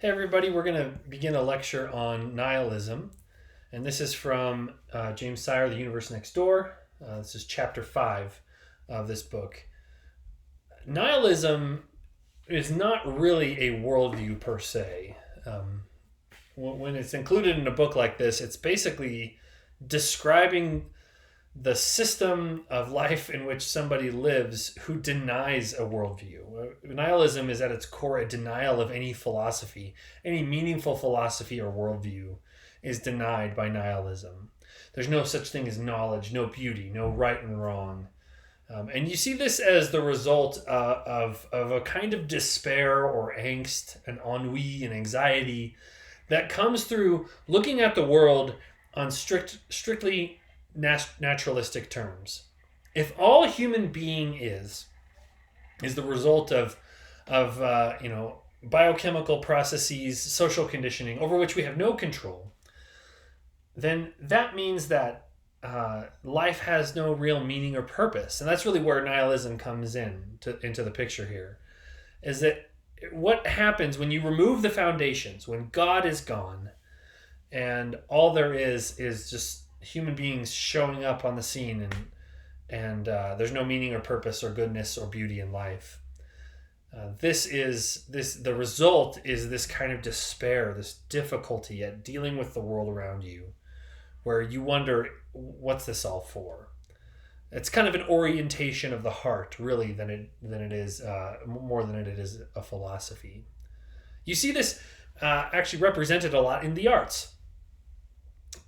Hey everybody, we're going to begin a lecture on nihilism, and this is from James Sire, The Universe Next Door. This is chapter 5 of this book. Nihilism is not really a worldview per se. When it's included in a book like this, it's basically describing the system of life in which somebody lives who denies a worldview. Nihilism is at its core a denial of any philosophy. Any meaningful philosophy or worldview is denied by nihilism. There's no such thing as knowledge, no beauty, no right and wrong. And you see this as the result of a kind of despair or angst and ennui and anxiety that comes through looking at the world on strictly naturalistic terms. If all a human being is the result of biochemical processes, social conditioning over which we have no control, then that means that life has no real meaning or purpose. And that's really where nihilism comes into the picture here. Is that what happens when you remove the foundations, when God is gone, and all there is just human beings showing up on the scene, and there's no meaning or purpose or goodness or beauty in life. The result is this kind of despair, this difficulty at dealing with the world around you, where you wonder, what's this all for? It's kind of an orientation of the heart, really, than it is more than it is a philosophy. You see this actually represented a lot in the arts.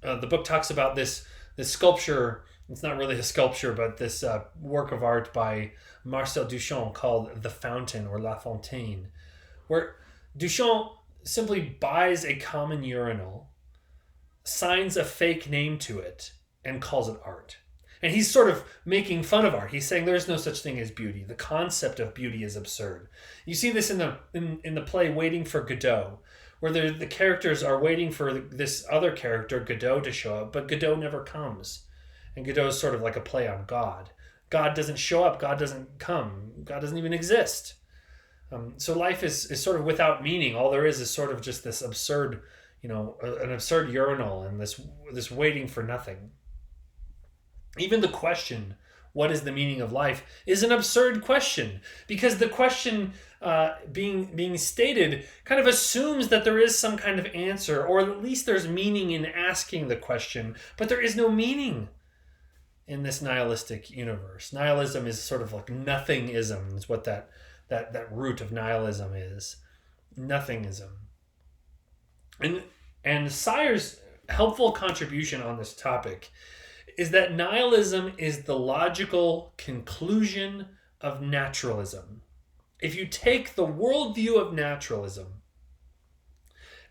The book talks about this sculpture. It's not really a sculpture, but this work of art by Marcel Duchamp called The Fountain, or La Fontaine, where Duchamp simply buys a common urinal, signs a fake name to it, and calls it art. And he's sort of making fun of art. He's saying there's no such thing as beauty. The concept of beauty is absurd. You see this in the play Waiting for Godot, where the characters are waiting for this other character, Godot, to show up, but Godot never comes. And Godot is sort of like a play on God. God doesn't show up. God doesn't come. God doesn't even exist. So life is sort of without meaning. All there is sort of just this absurd, an absurd urinal and this waiting for nothing. Even the question, what is the meaning of life, is an absurd question, because the question being stated kind of assumes that there is some kind of answer, or at least there's meaning in asking the question, but there is no meaning in this nihilistic universe. Nihilism is sort of like nothingism, is what that root of nihilism is. Nothingism. And Sire's helpful contribution on this topic is that nihilism is the logical conclusion of naturalism. If you take the worldview of naturalism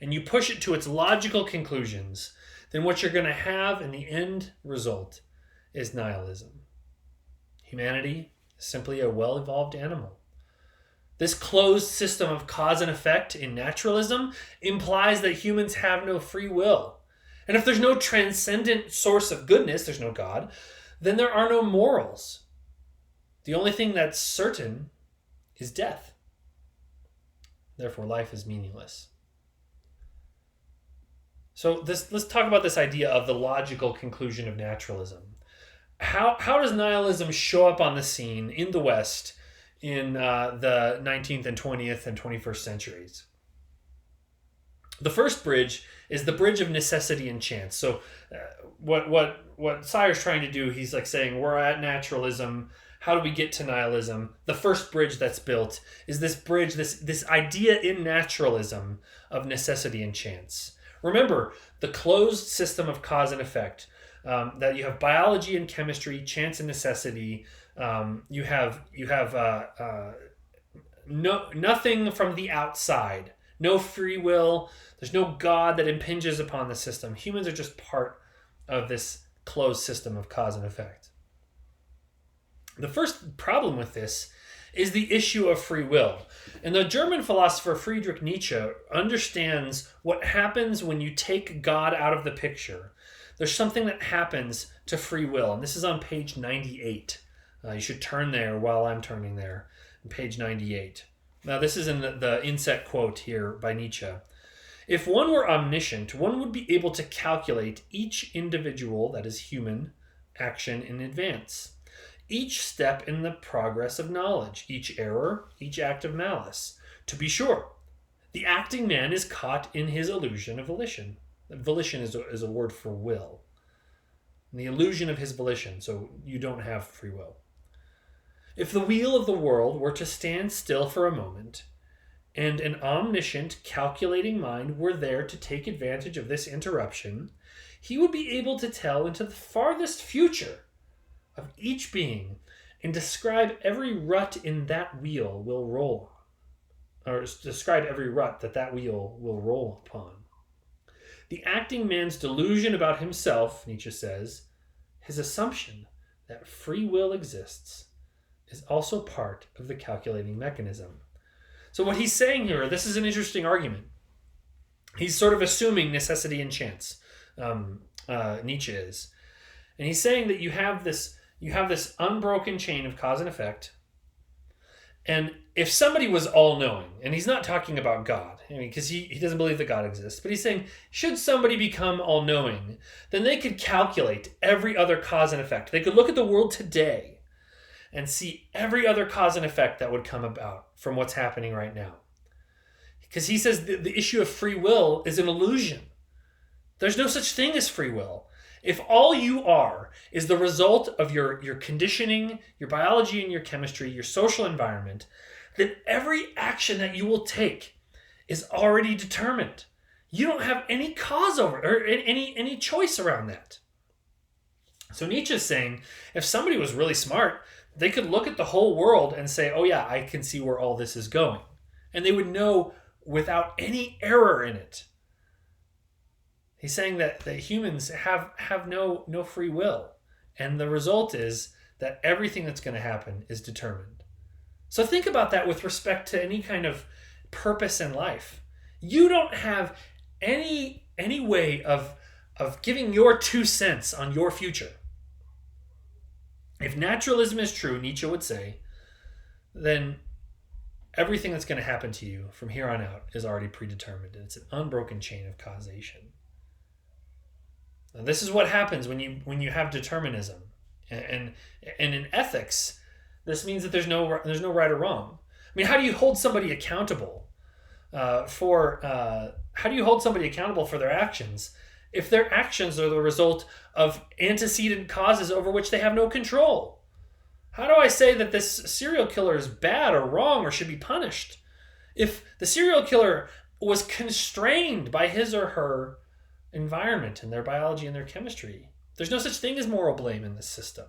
and you push it to its logical conclusions, then what you're going to have in the end result is nihilism. Humanity is simply a well-evolved animal. This closed system of cause and effect in naturalism implies that humans have no free will. And if there's no transcendent source of goodness, there's no God, then there are no morals. The only thing that's certain is death. Therefore, life is meaningless. So let's talk about this idea of the logical conclusion of naturalism. How does nihilism show up on the scene in the West in the 19th and 20th and 21st centuries? The first bridge is the bridge of necessity and chance. So what Sire's trying to do, he's like saying, we're at naturalism. How do we get to nihilism? The first bridge that's built is this bridge, this idea in naturalism of necessity and chance. Remember, the closed system of cause and effect, that you have biology and chemistry, chance and necessity. You have nothing from the outside. No free will. There's no God that impinges upon the system. Humans are just part of this closed system of cause and effect. The first problem with this is the issue of free will. And the German philosopher Friedrich Nietzsche understands what happens when you take God out of the picture. There's something that happens to free will. And this is on page 98. You should turn there while I'm turning there. Page 98. Now, this is in the inset quote here by Nietzsche. If one were omniscient, one would be able to calculate each individual, that is human, action in advance, each step in the progress of knowledge, each error, each act of malice. To be sure, the acting man is caught in his illusion of volition. Volition is a word for will. The illusion of his volition, so you don't have free will. If the wheel of the world were to stand still for a moment, and an omniscient, calculating mind were there to take advantage of this interruption, he would be able to tell into the farthest future of each being and describe every rut in that wheel will roll on, or describe every rut that wheel will roll upon. The acting man's delusion about himself, Nietzsche says, his assumption that free will exists, is also part of the calculating mechanism. So what he's saying here, this is an interesting argument. He's sort of assuming necessity and chance. Nietzsche is, and he's saying that you have this unbroken chain of cause and effect. And if somebody was all-knowing, and he's not talking about God, because he doesn't believe that God exists, but he's saying, should somebody become all-knowing, then they could calculate every other cause and effect. They could look at the world today and see every other cause and effect that would come about from what's happening right now. Because he says the issue of free will is an illusion. There's no such thing as free will. If all you are is the result of your conditioning, your biology and your chemistry, your social environment, then every action that you will take is already determined. You don't have any cause over or any choice around that. So Nietzsche's saying, if somebody was really smart, they could look at the whole world and say, oh yeah, I can see where all this is going. And they would know without any error in it. He's saying that humans have no free will. And the result is that everything that's going to happen is determined. So think about that with respect to any kind of purpose in life. You don't have any way of giving your 2 cents on your future. If naturalism is true, Nietzsche would say, then everything that's going to happen to you from here on out is already predetermined. And it's an unbroken chain of causation. Now, this is what happens when you have determinism. And in ethics, this means that there's no right or wrong. I mean, how do you hold somebody accountable for their actions if their actions are the result of antecedent causes over which they have no control? How do I say that this serial killer is bad or wrong or should be punished if the serial killer was constrained by his or her environment and their biology and their chemistry? There's no such thing as moral blame in this system.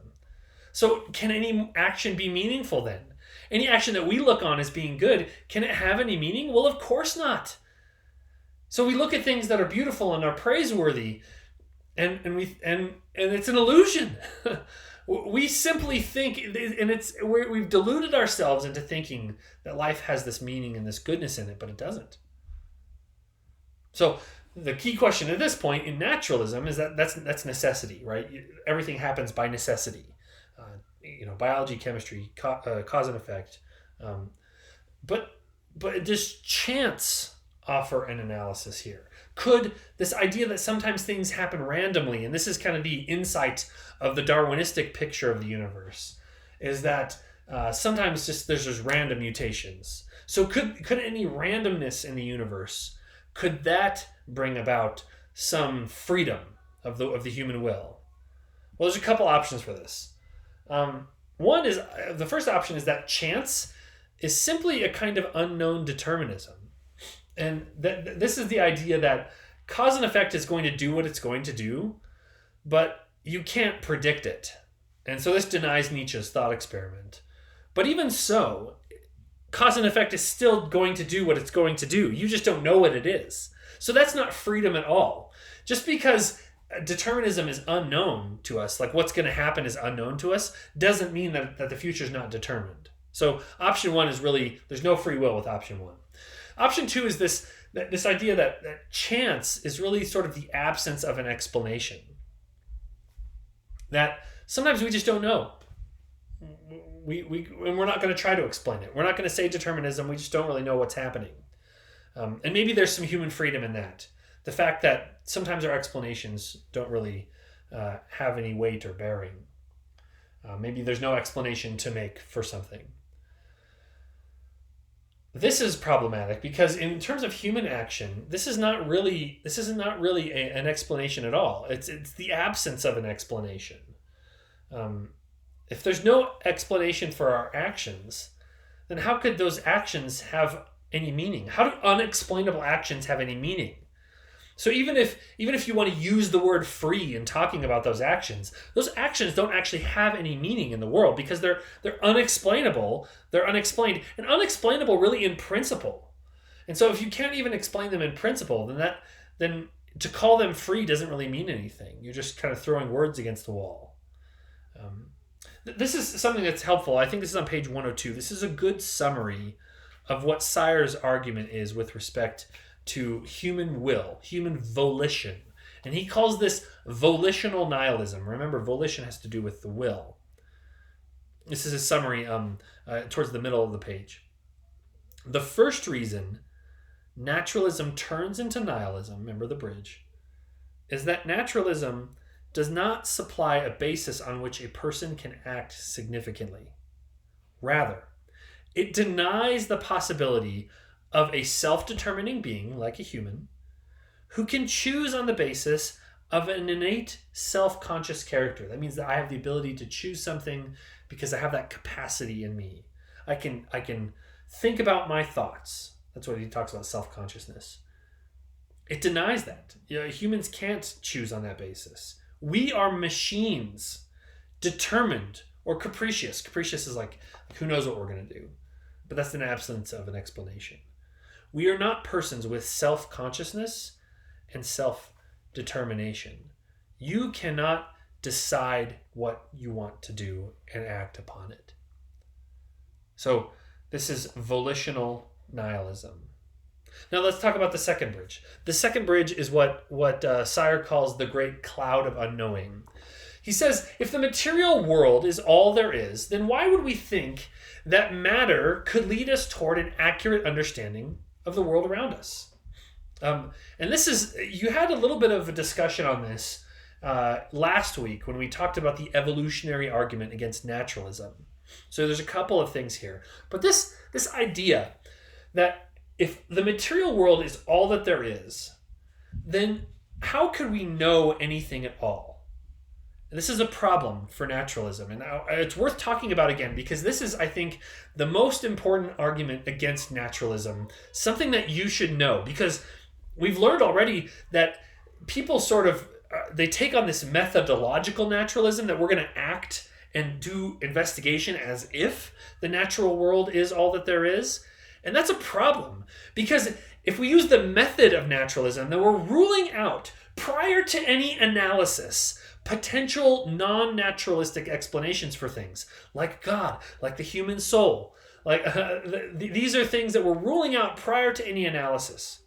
So can any action be meaningful then? Any action that we look on as being good, can it have any meaning? Well, of course not. So we look at things that are beautiful and are praiseworthy, and it's an illusion. We simply think, and we've deluded ourselves into thinking that life has this meaning and this goodness in it, but it doesn't. So the key question at this point in naturalism is that's necessity, right? Everything happens by necessity. Biology, chemistry, cause and effect. But does chance offer an analysis here? Could this idea that sometimes things happen randomly, and this is kind of the insight of the Darwinistic picture of the universe, is that sometimes there's just random mutations. So could any randomness in the universe, could that bring about some freedom of the human will? Well, there's a couple options for this. One is, the first option is that chance is simply a kind of unknown determinism. And this is the idea that cause and effect is going to do what it's going to do, but you can't predict it. And so this denies Nietzsche's thought experiment. But even so, cause and effect is still going to do what it's going to do. You just don't know what it is. So that's not freedom at all. Just because determinism is unknown to us, like what's going to happen is unknown to us, doesn't mean that the future is not determined. So option one is really, there's no free will with option one. Option two is this idea that chance is really sort of the absence of an explanation. That sometimes we just don't know. and we're not going to try to explain it. We're not going to say determinism. We just don't really know what's happening. And maybe there's some human freedom in that. The fact that sometimes our explanations don't really have any weight or bearing. Maybe there's no explanation to make for something. This is problematic because in terms of human action, this is not really an explanation at all. It's the absence of an explanation. If there's no explanation for our actions, then how could those actions have any meaning? How do unexplainable actions have any meaning? So even if you want to use the word free in talking about those actions don't actually have any meaning in the world because they're unexplainable, they're unexplained, and unexplainable really in principle. And so if you can't even explain them in principle, then to call them free doesn't really mean anything. You're just kind of throwing words against the wall. This is something that's helpful. I think this is on page 102. This is a good summary of what Sire's argument is with respect to human will, human volition. And he calls this volitional nihilism. Remember, volition has to do with the will. This is a summary towards the middle of the page. The first reason naturalism turns into nihilism, remember the bridge, is that naturalism does not supply a basis on which a person can act significantly. Rather, it denies the possibility of a self-determining being, like a human, who can choose on the basis of an innate self-conscious character. That means that I have the ability to choose something because I have that capacity in me. I can think about my thoughts. That's what he talks about, self-consciousness. It denies that. Humans can't choose on that basis. We are machines, determined or capricious. Capricious is like who knows what we're going to do. But that's an absence of an explanation. We are not persons with self-consciousness and self-determination. You cannot decide what you want to do and act upon it. So this is volitional nihilism. Now let's talk about the second bridge. The second bridge is what Sire calls the great cloud of unknowing. He says, if the material world is all there is, then why would we think that matter could lead us toward an accurate understanding of the world around us? And this is, you had a little bit of a discussion on this last week when we talked about the evolutionary argument against naturalism. So there's a couple of things here. But this idea that if the material world is all that there is, then how could we know anything at all? And this is a problem for naturalism. And it's worth talking about again, because this is, I think, the most important argument against naturalism. Something that you should know, because we've learned already that people sort of, they take on this methodological naturalism that we're going to act and do investigation as if the natural world is all that there is. And that's a problem, because if we use the method of naturalism, then we're ruling out, prior to any analysis, potential non-naturalistic explanations for things, like God, like the human soul. These are things that we're ruling out prior to any analysis.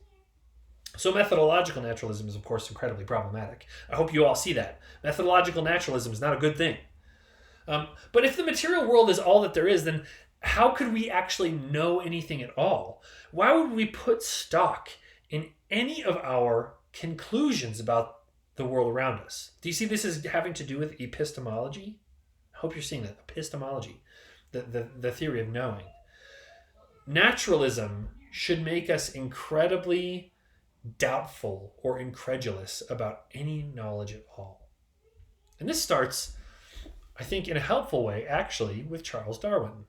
So methodological naturalism is, of course, incredibly problematic. I hope you all see that. Methodological naturalism is not a good thing. But if the material world is all that there is, then how could we actually know anything at all? Why would we put stock in any of our conclusions about the world around us? Do you see this is having to do with epistemology? I hope you're seeing that. Epistemology, the theory of knowing. Naturalism should make us incredibly doubtful or incredulous about any knowledge at all. And this starts, I think, in a helpful way, actually, with Charles Darwin.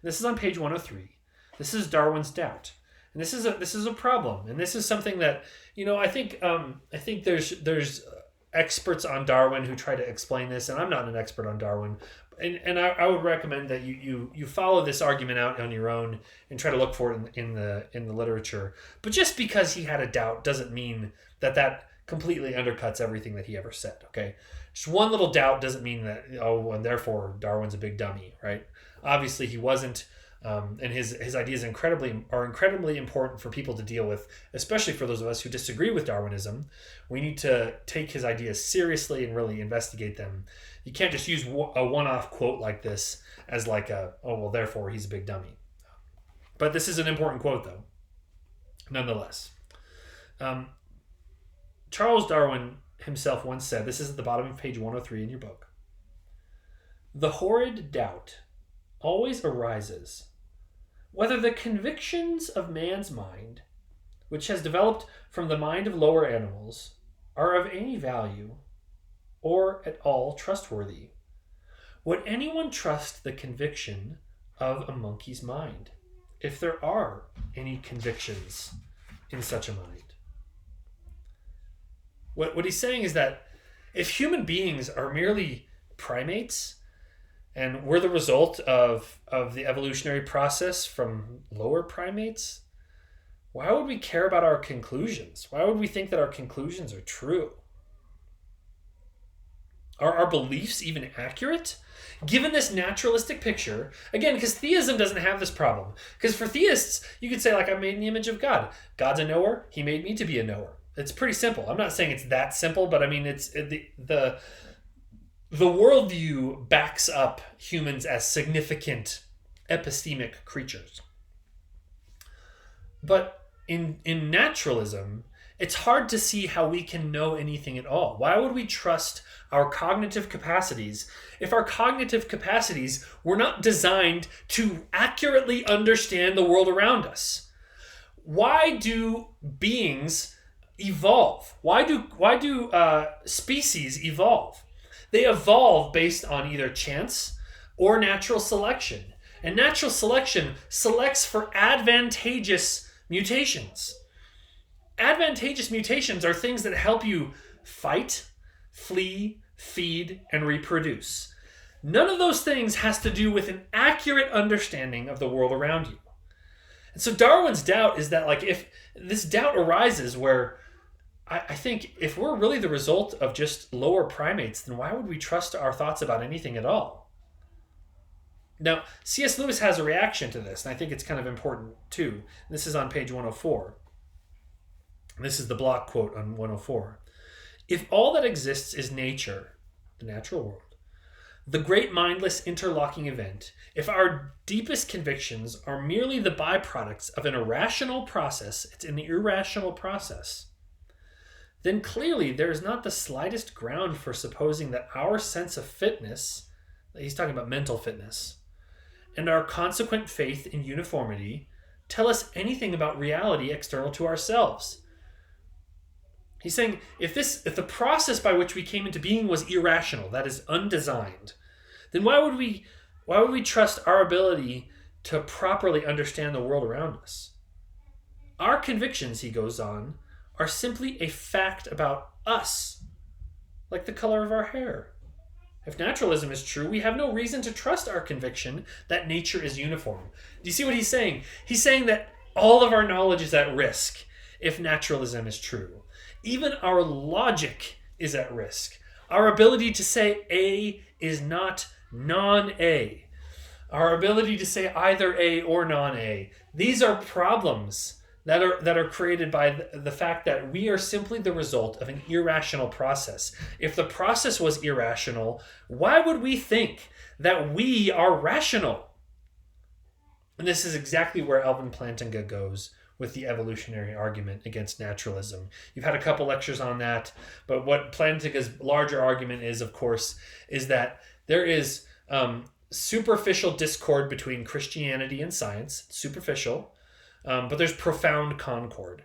This is on page 103. This is Darwin's doubt. And this is a problem. And this is something that, I think there's experts on Darwin who try to explain this, and I'm not an expert on Darwin. And I would recommend that you follow this argument out on your own and try to look for it in the literature. But just because he had a doubt doesn't mean that completely undercuts everything that he ever said, okay? Just one little doubt doesn't mean that, and therefore Darwin's a big dummy, right? Obviously he wasn't And his ideas are incredibly important for people to deal with, especially for those of us who disagree with Darwinism. We need to take his ideas seriously and really investigate them. You can't just use a one-off quote like this as like therefore he's a big dummy. But this is an important quote, though, nonetheless. Charles Darwin himself once said, this is at the bottom of page 103 in your book, "The horrid doubt always arises whether the convictions of man's mind, which has developed from the mind of lower animals, are of any value or at all trustworthy. Would anyone trust the conviction of a monkey's mind, if there are any convictions in such a mind?" What he's saying is that if human beings are merely primates, and we're the result of the evolutionary process from lower primates, why would we care about our conclusions? Why would we think that our conclusions are true? Are our beliefs even accurate? Given this naturalistic picture, again, because theism doesn't have this problem. Because for theists, you could say, like, I'm made in the image of God. God's a knower. He made me to be a knower. It's pretty simple. I'm not saying it's that simple, but I mean, it's the worldview backs up humans as significant epistemic creatures. But in naturalism, it's hard to see how we can know anything at all. Why would we trust our cognitive capacities if our cognitive capacities were not designed to accurately understand the world around us? Why do beings evolve? Why do species evolve? They evolve based on either chance or natural selection. And natural selection selects for advantageous mutations. Advantageous mutations are things that help you fight, flee, feed, and reproduce. None of those things has to do with an accurate understanding of the world around you. And so Darwin's doubt is that, like, if this doubt arises where I think if we're really the result of just lower primates, then why would we trust our thoughts about anything at all? Now, C.S. Lewis has a reaction to this, and I think it's kind of important too. This is on page 104. This is the block quote on 104. "If all that exists is nature, the natural world, the great mindless interlocking event, if our deepest convictions are merely the byproducts of an irrational process, it's an irrational process, then clearly there is not the slightest ground for supposing that our sense of fitness," he's talking about mental fitness, "and our consequent faith in uniformity tell us anything about reality external to ourselves." He's saying if the process by which we came into being was irrational, that is undesigned, then why would we trust our ability to properly understand the world around us? Our convictions, he goes on, are simply a fact about us, like the color of our hair. If naturalism is true, we have no reason to trust our conviction that nature is uniform. Do you see what he's saying? He's saying that all of our knowledge is at risk if naturalism is true. Even our logic is at risk. Our ability to say A is not non-A. Our ability to say either A or non-A. These are problems that are created by the fact that we are simply the result of an irrational process. If the process was irrational, why would we think that we are rational? And this is exactly where Alvin Plantinga goes with the evolutionary argument against naturalism. You've had a couple lectures on that, but what Plantinga's larger argument is, of course, is that there is superficial discord between Christianity and science, superficial, but there's profound concord.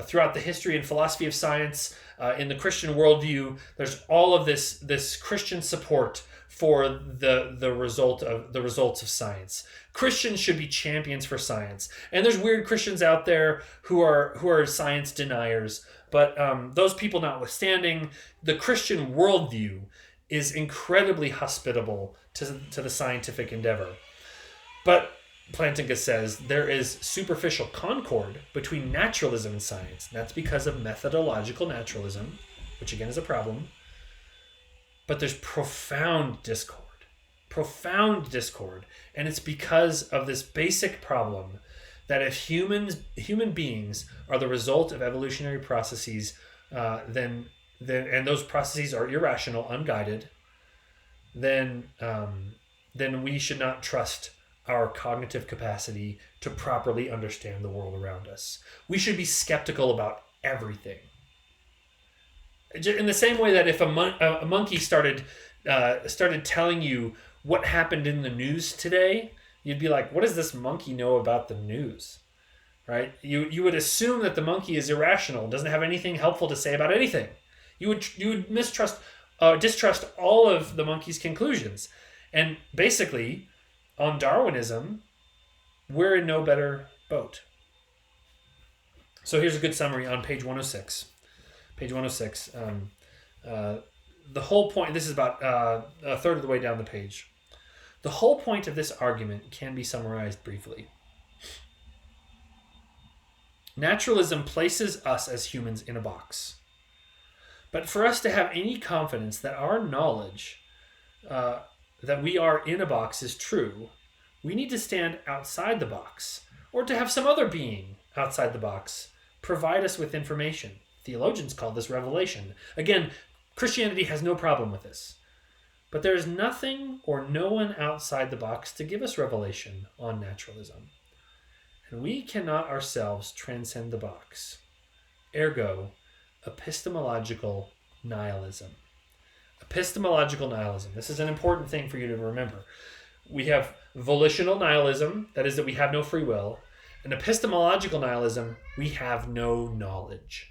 Throughout the history and philosophy of science, in the Christian worldview, there's all of this Christian support for the results of science. Christians should be champions for science, and there's weird Christians out there who are science deniers. But those people notwithstanding, the Christian worldview is incredibly hospitable to the scientific endeavor. But Plantinga says there is superficial concord between naturalism and science. And that's because of methodological naturalism, which again is a problem. But there's profound discord, profound discord. And it's because of this basic problem that if human beings are the result of evolutionary processes, then and those processes are irrational, unguided, then we should not trust our cognitive capacity to properly understand the world around us. We should be skeptical about everything. In the same way that if a monkey started telling you what happened in the news today, you'd be like, what does this monkey know about the news? Right? You would assume that the monkey is irrational, doesn't have anything helpful to say about anything. You would distrust all of the monkey's conclusions. And basically, on Darwinism, we're in no better boat. So here's a good summary on page 106. Page 106. The whole point, this is about a third of the way down the page. The whole point of this argument can be summarized briefly. Naturalism places us as humans in a box. But for us to have any confidence that our knowledge that we are in a box is true, we need to stand outside the box, or to have some other being outside the box provide us with information. Theologians call this revelation. Again, Christianity has no problem with this. But there is nothing or no one outside the box to give us revelation on naturalism. And we cannot ourselves transcend the box. Ergo, epistemological nihilism. Epistemological nihilism. This is an important thing for you to remember. We have volitional nihilism, that is that we have no free will. And epistemological nihilism, we have no knowledge.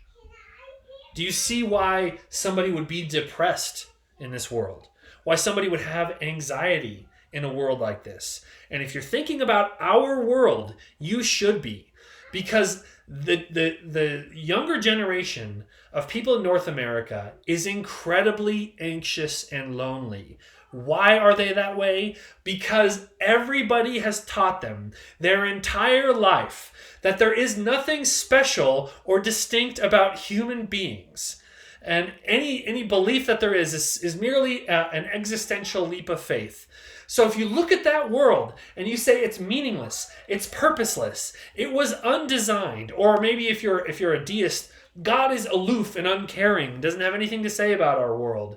Do you see why somebody would be depressed in this world? Why somebody would have anxiety in a world like this? And if you're thinking about our world, you should be. Because the younger generation of people in North America is incredibly anxious and lonely. Why are they that way? Because everybody has taught them their entire life that there is nothing special or distinct about human beings. And any belief that there is merely an existential leap of faith. So if you look at that world and you say it's meaningless, it's purposeless, it was undesigned, or maybe if you're a deist, God is aloof and uncaring, doesn't have anything to say about our world,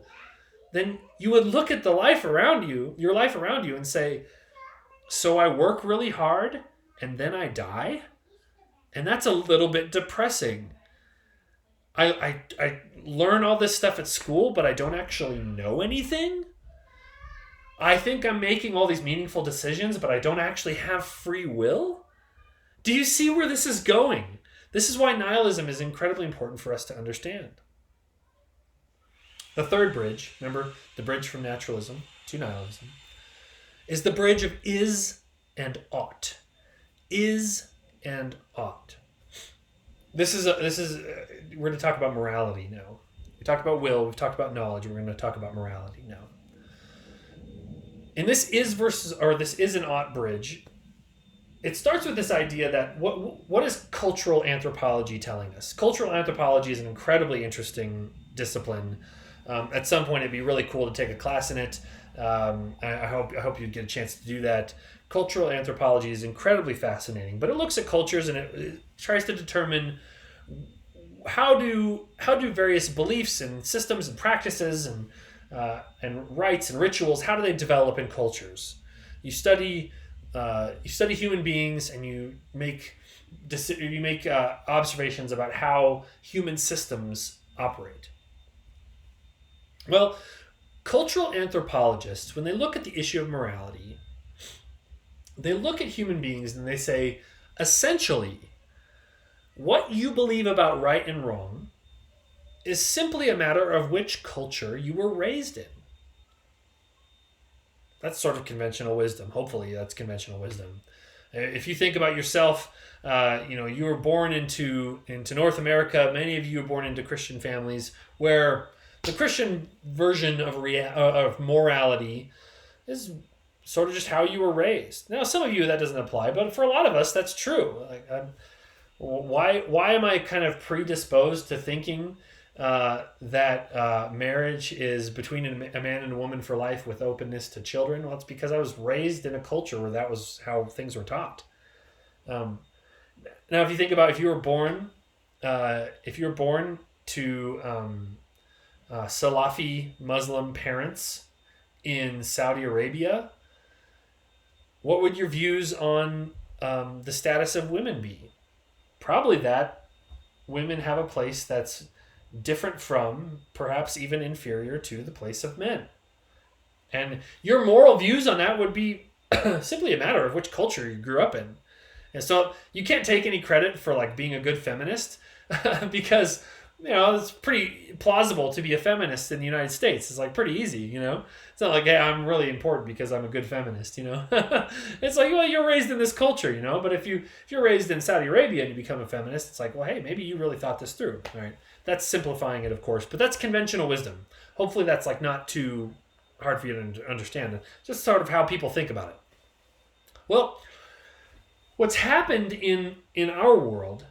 then you would look at your life around you, and say, so I work really hard and then I die? And that's a little bit depressing. I learn all this stuff at school, but I don't actually know anything? I think I'm making all these meaningful decisions, but I don't actually have free will? Do you see where this is going? This is why nihilism is incredibly important for us to understand. The third bridge, remember the bridge from naturalism to nihilism, is the bridge of is and ought. Is and ought. We're going to talk about morality now. We talked about will, we've talked about knowledge, we're going to talk about morality now. In this is and ought bridge, it starts with this idea that what is cultural anthropology telling us? Cultural anthropology is an incredibly interesting discipline. At some point, it'd be really cool to take a class in it. I hope you'd get a chance to do that. Cultural anthropology is incredibly fascinating, but it looks at cultures and it tries to determine how do various beliefs and systems and practices and rites and rituals, how do they develop in cultures? You study human beings and you make observations about how human systems operate. Well, cultural anthropologists, when they look at the issue of morality, they look at human beings and they say, essentially, what you believe about right and wrong is simply a matter of which culture you were raised in. That's sort of conventional wisdom. Hopefully that's conventional wisdom. If you think about yourself, you were born into North America. Many of you were born into Christian families where the Christian version of morality is sort of just how you were raised. Now, some of you that doesn't apply, but for a lot of us, that's true. Why am I kind of predisposed to thinking that marriage is between a man and a woman for life with openness to children. Well, it's because I was raised in a culture where that was how things were taught. Um, Now, if you think about if you were born to Salafi Muslim parents in Saudi Arabia, what would your views on the status of women be? Probably that women have a place that's different from, perhaps even inferior to, the place of men. And your moral views on that would be simply a matter of which culture you grew up in. And so you can't take any credit for like being a good feminist because it's pretty plausible to be a feminist in the United States. It's like pretty easy. It's not like, hey, I'm really important because I'm a good feminist. It's like, well, you're raised in this culture. But if you're raised in Saudi Arabia and you become a feminist, it's like, well, hey, maybe you really thought this through. All right, that's simplifying it, of course, but that's conventional wisdom. Hopefully, that's like not too hard for you to understand. Just sort of how people think about it. Well, what's happened in our world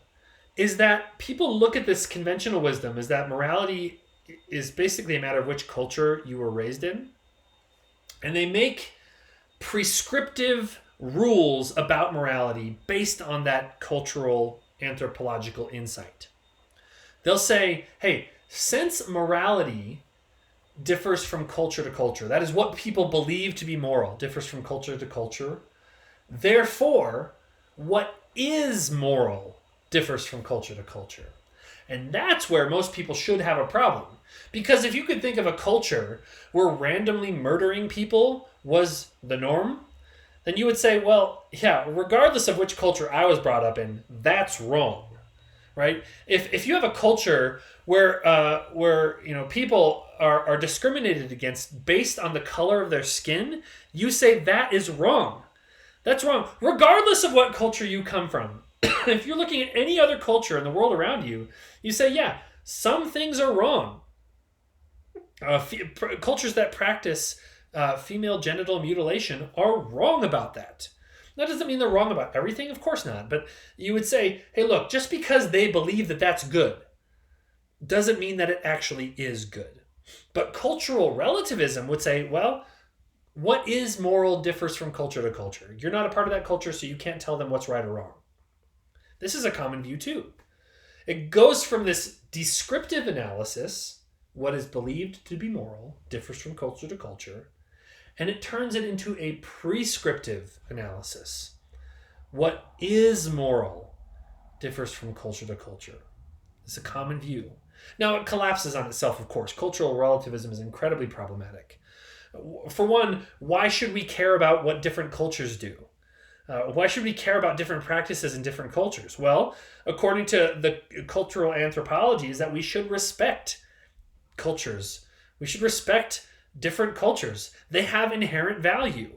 is that people look at this conventional wisdom as that morality is basically a matter of which culture you were raised in. And they make prescriptive rules about morality based on that cultural anthropological insight. They'll say, hey, since morality differs from culture to culture, that is what people believe to be moral, differs from culture to culture, therefore, what is moral differs from culture to culture. And that's where most people should have a problem. Because if you could think of a culture where randomly murdering people was the norm, then you would say, well, yeah, regardless of which culture I was brought up in, that's wrong, right? If you have a culture where people are discriminated against based on the color of their skin, you say that is wrong. That's wrong, regardless of what culture you come from. If you're looking at any other culture in the world around you, you say, yeah, some things are wrong. Cultures that practice female genital mutilation are wrong about that. That doesn't mean they're wrong about everything, of course not. But you would say, hey, look, just because they believe that that's good doesn't mean that it actually is good. But cultural relativism would say, well, what is moral differs from culture to culture. You're not a part of that culture, so you can't tell them what's right or wrong. This is a common view too. It goes from this descriptive analysis, what is believed to be moral differs from culture to culture, and it turns it into a prescriptive analysis. What is moral differs from culture to culture. It's a common view. Now, it collapses on itself, of course. Cultural relativism is incredibly problematic. For one, why should we care about what different cultures do? Why should we care about different practices in different cultures? Well, according to the cultural anthropology, is that we should respect cultures. We should respect different cultures. They have inherent value.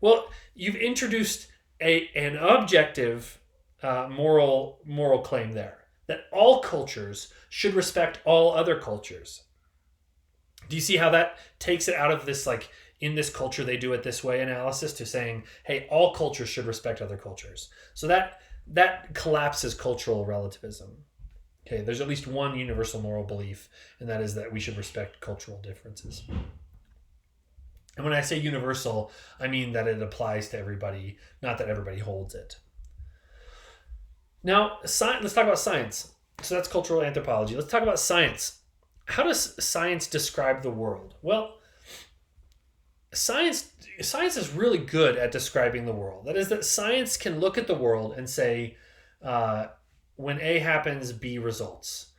Well, you've introduced an objective moral claim there, that all cultures should respect all other cultures. Do you see how that takes it out of this, like, in this culture they do it this way analysis to saying, hey, all cultures should respect other cultures? So that collapses cultural relativism. Okay, there's at least one universal moral belief, and that is that we should respect cultural differences. And when I say universal, I mean that it applies to everybody, not that everybody holds it. Now, let's talk about science. So that's cultural anthropology. Let's talk about science. How does science describe the world? Well, science is really good at describing the world. That is, that science can look at the world and say, when A happens, B results.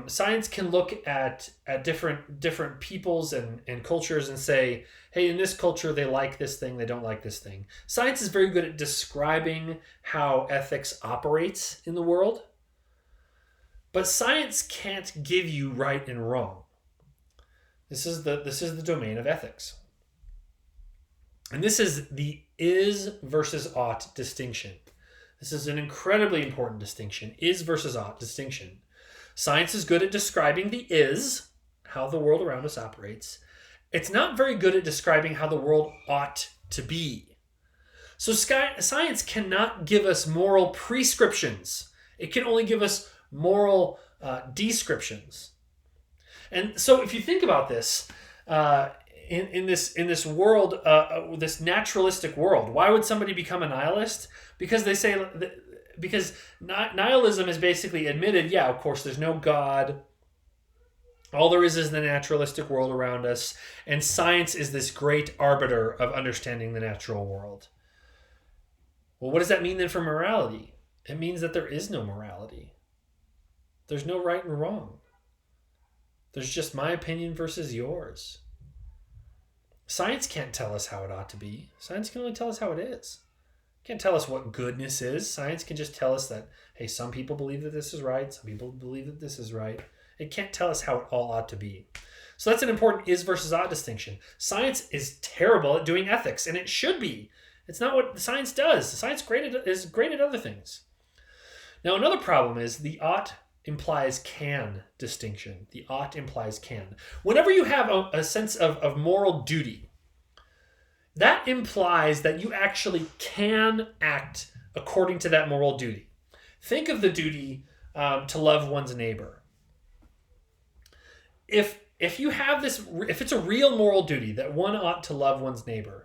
Science can look at different peoples and cultures and say, hey, in this culture, they like this thing, they don't like this thing. Science is very good at describing how ethics operates in the world. But science can't give you right and wrong. This is the domain of ethics. And this is the is versus ought distinction. This is an incredibly important distinction, is versus ought distinction. Science is good at describing the is, how the world around us operates. It's not very good at describing how the world ought to be. So science cannot give us moral prescriptions. It can only give us moral descriptions. And so if you think about this, in this world, this naturalistic world, why would somebody become a nihilist? Because they say because nihilism is basically admitted. Yeah, of course, there's no God. All there is the naturalistic world around us, and science is this great arbiter of understanding the natural world. Well, what does that mean then for morality? It means that there is no morality. There's no right and wrong. There's just my opinion versus yours. Science can't tell us how it ought to be. Science can only tell us how it is. It can't tell us what goodness is. Science can just tell us that, hey, some people believe that this is right. Some people believe that this is right. It can't tell us how it all ought to be. So that's an important is versus ought distinction. Science is terrible at doing ethics, and it should be. It's not what science does. Science is great at other things. Now, another problem is the ought implies can distinction. The ought implies can. Whenever you have a sense of moral duty, that implies that you actually can act according to that moral duty. Think of the duty to love one's neighbor. If you have this, if it's a real moral duty that one ought to love one's neighbor,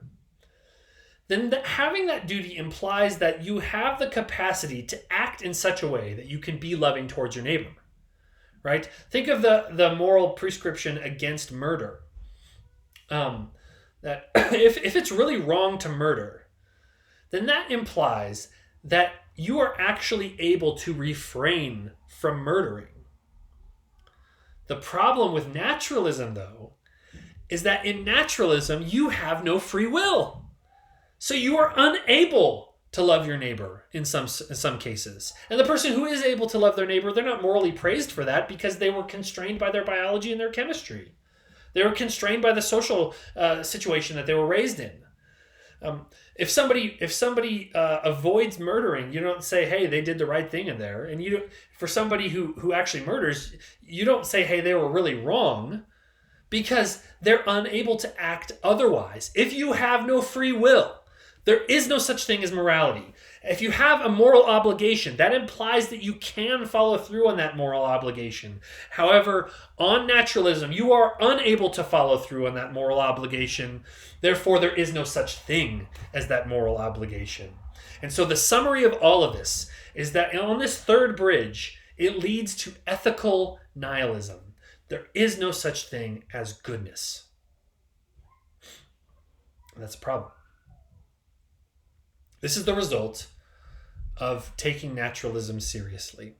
then having that duty implies that you have the capacity to act in such a way that you can be loving towards your neighbor, right? Think of the moral prescription against murder. That if it's really wrong to murder, then that implies that you are actually able to refrain from murdering. The problem with naturalism, though, is that in naturalism, you have no free will. So you are unable to love your neighbor in some cases. And the person who is able to love their neighbor, they're not morally praised for that because they were constrained by their biology and their chemistry. They were constrained by the social situation that they were raised in. If somebody avoids murdering, you don't say, hey, they did the right thing in there. And for somebody who actually murders, you don't say, hey, they were really wrong, because they're unable to act otherwise. If you have no free will, there is no such thing as morality. If you have a moral obligation, that implies that you can follow through on that moral obligation. However, on naturalism, you are unable to follow through on that moral obligation. Therefore, there is no such thing as that moral obligation. And so the summary of all of this is that on this third bridge, it leads to ethical nihilism. There is no such thing as goodness. That's a problem. This is the result of taking naturalism seriously.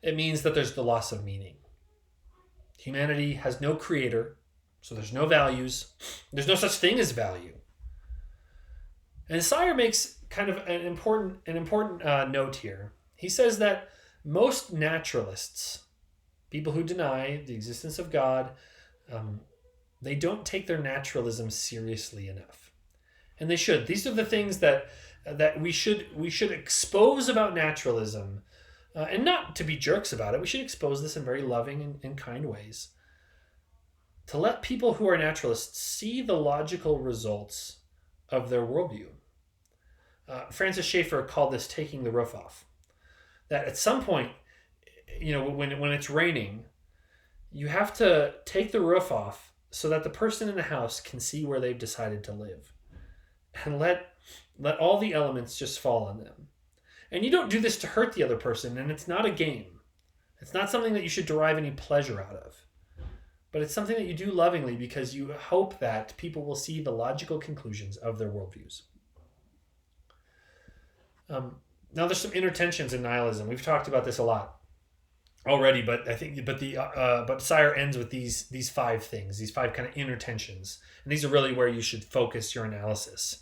It means that there's the loss of meaning. Humanity has no creator, so there's no values. There's no such thing as value. And Sire makes kind of an important note here. He says that most naturalists, people who deny the existence of God, they don't take their naturalism seriously enough. And they should. These are the things that we should expose about naturalism, and not to be jerks about it. We should expose this in very loving and kind ways, to let people who are naturalists see the logical results of their worldview. Francis Schaeffer called this taking the roof off. That at some point, when it's raining, you have to take the roof off so that the person in the house can see where they've decided to live, and let all the elements just fall on them. And you don't do this to hurt the other person, and it's not a game. It's not something that you should derive any pleasure out of. But it's something that you do lovingly because you hope that people will see the logical conclusions of their worldviews. Now, there's some inner tensions in nihilism. We've talked about this a lot already, but Sire ends with these five things, these five kind of inner tensions, and these are really where you should focus your analysis.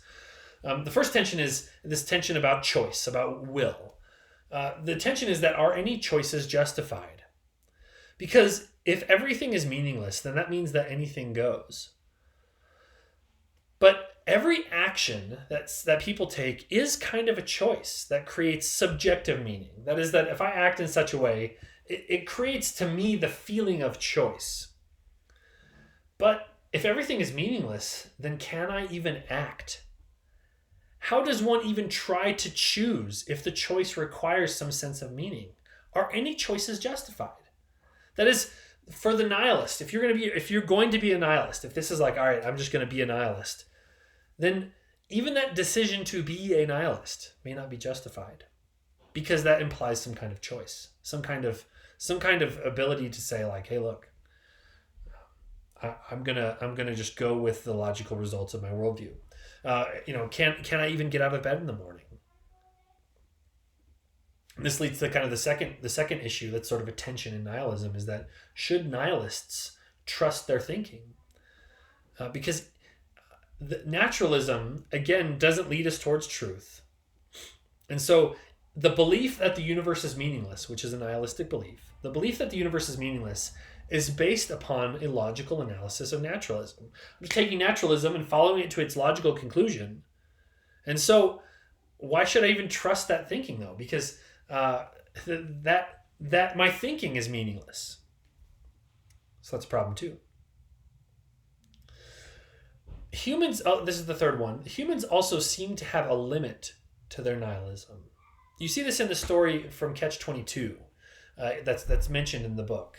The first tension is this tension about choice, about will. The tension is that are any choices justified? Because if everything is meaningless, then that means that anything goes. But every action that people take is kind of a choice that creates subjective meaning. That is, that if I act in such a way, it creates to me the feeling of choice. But if everything is meaningless, then can I even act? How does one even try to choose if the choice requires some sense of meaning? Are any choices justified? That is, for the nihilist, if you're going to be a nihilist, if this is like, all right, I'm just going to be a nihilist, then even that decision to be a nihilist may not be justified, because that implies some kind of choice, some kind of ability to say like, hey, look, I'm gonna just go with the logical results of my worldview. Can I even get out of bed in the morning? And this leads to kind of the second issue that's sort of a tension in nihilism, is that should nihilists trust their thinking? Because the naturalism, again, doesn't lead us towards truth. And so the belief that the universe is meaningless, which is a nihilistic belief, the belief that the universe is meaningless is based upon a logical analysis of naturalism. I'm just taking naturalism and following it to its logical conclusion. And so why should I even trust that thinking, though? Because that my thinking is meaningless. So that's a problem too. Humans, this is the third one. Humans also seem to have a limit to their nihilism. You see this in the story from Catch-22 that's mentioned in the book,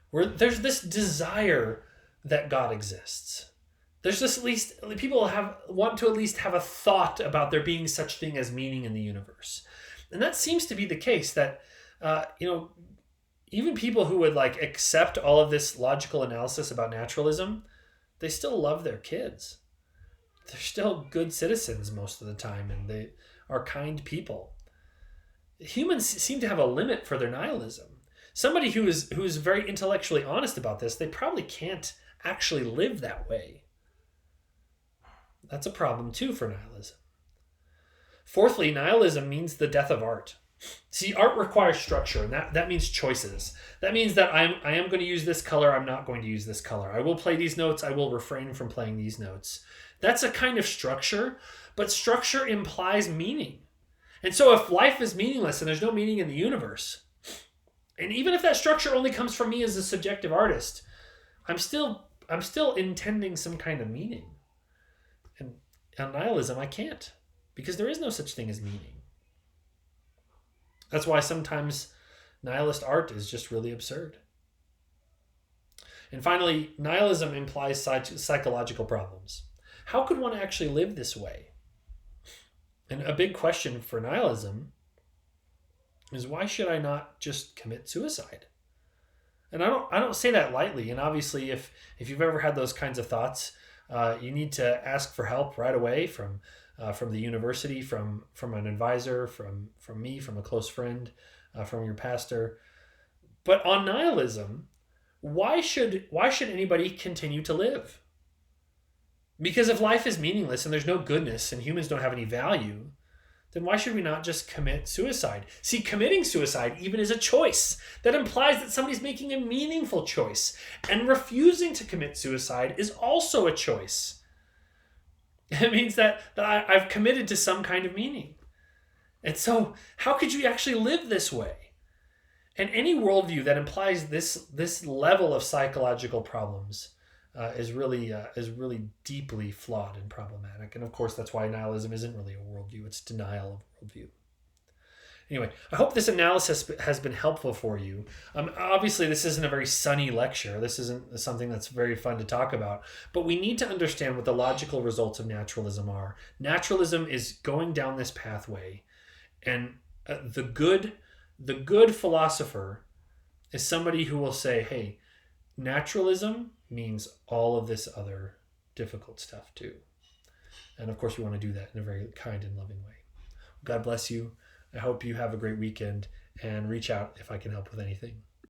where there's this desire that God exists. There's this, at least people want to at least have a thought about there being such thing as meaning in the universe. And that seems to be the case, that even people who would like accept all of this logical analysis about naturalism, they still love their kids. They're still good citizens most of the time, and they are kind people. Humans seem to have a limit for their nihilism. Somebody who is very intellectually honest about this, they probably can't actually live that way. That's a problem too for nihilism. Fourthly, nihilism means the death of art. See, art requires structure, and that means choices. That means that I am going to use this color, I'm not going to use this color. I will play these notes, I will refrain from playing these notes. That's a kind of structure, but structure implies meaning. And so if life is meaningless and there's no meaning in the universe, and even if that structure only comes from me as a subjective artist, I'm still intending some kind of meaning. And on nihilism, I can't, because there is no such thing as meaning. That's why sometimes nihilist art is just really absurd. And finally, nihilism implies psychological problems. How could one actually live this way? And a big question for nihilism is, why should I not just commit suicide? And I don't say that lightly. And obviously, if you've ever had those kinds of thoughts, you need to ask for help right away from the university, from an advisor, from me, from a close friend, from your pastor. But on nihilism, why should anybody continue to live? Because if life is meaningless and there's no goodness and humans don't have any value, then why should we not just commit suicide? See, committing suicide even is a choice. That implies that somebody's making a meaningful choice. And refusing to commit suicide is also a choice. It means that I've committed to some kind of meaning. And so how could you actually live this way? And any worldview that implies this level of psychological problems is really deeply flawed and problematic. And of course, that's why nihilism isn't really a worldview. It's denial of worldview. Anyway, I hope this analysis has been helpful for you. Obviously, this isn't a very sunny lecture. This isn't something that's very fun to talk about. But we need to understand what the logical results of naturalism are. Naturalism is going down this pathway. And the good philosopher is somebody who will say, hey, naturalism means all of this other difficult stuff too. And of course, we want to do that in a very kind and loving way. God bless you. I hope you have a great weekend, and reach out if I can help with anything.